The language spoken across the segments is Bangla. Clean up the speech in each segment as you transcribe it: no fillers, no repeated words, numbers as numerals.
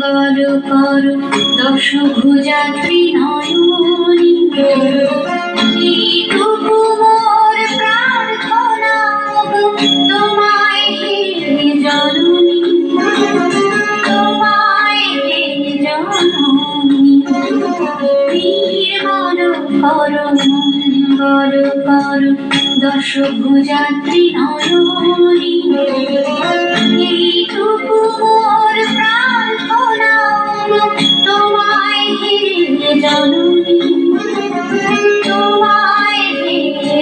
মঙ্গল কর দশভুজা ত্রিনয়নী এইটুকু মোর প্রার্থনা তোমায় হে জননী তোমায় হে জননী নির্মল কর মঙ্গল কর দশভুজা ত্রিনয়নী এইটুকু মোর প্রার্থনা তোমায় হে জননী তোমায় হে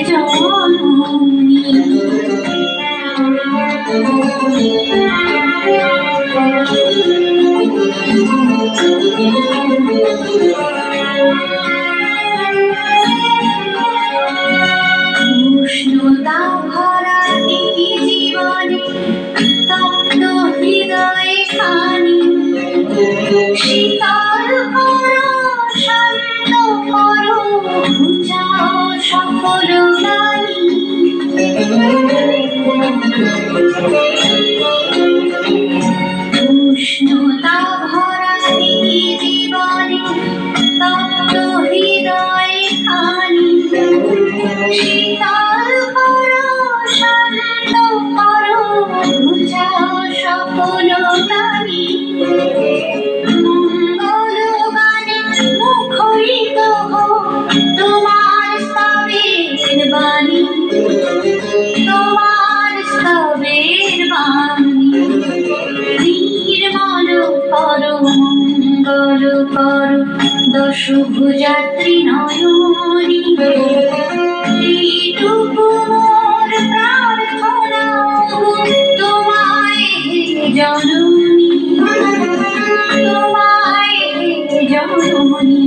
জননী উষ্ণতা ভরা এই জীবনে তপ্ত হৃদয়ে খানি শীতল করো শান্ত করো ঘুচাও সকল গানি উষ্ণতা ভরা এই জীবনে তপ্ত হৃদয়ে খানি শীতল করো শান্ত করো ঘুচাও সকল গানি মঙ্গল গানে মুখরিত হোক তোমার স্তবের বাণী তোমার স্তবের বাণী নির্মল কর মঙ্গল কর দশভুজা ত্রিনয়নী এইটুকু মোর প্রার্থনা তোমায় হে জননী তোমায় হে জননী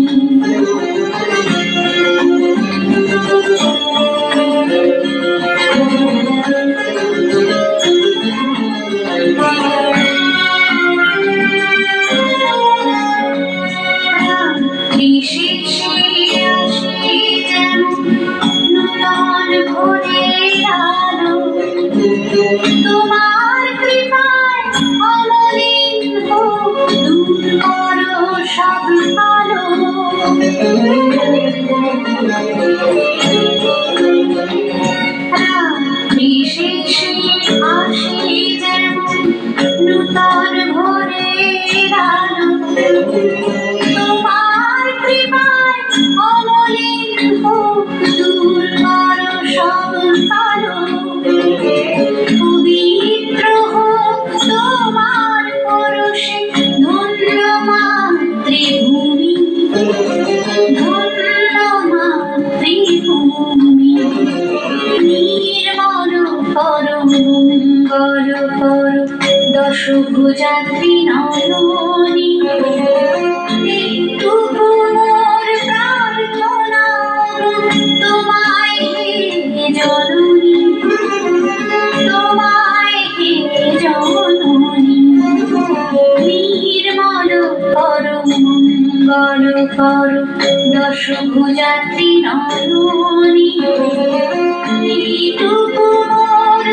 তোমার কৃপায় অমলিন হোক দূর করো সব আলো রাত্রি শেষে আসে যেমন নূতন ভোরের আলো তোমার কৃপায় অমলিন হোক দূর করো সব আলো পবিত্র হোক তোমার পরশে ধন্য মাতৃভূমি ধন্য মাতৃভূমি নির্মল কর মঙ্গল কর দশভুজা ত্রিনয়নী এইটুকু মোর প্রার্থনা তোমায় হে জননী তোমায় হে জননী নির্মল কর মঙ্গল কর দশভুজা ত্রিনয়নী এইটুকু মোর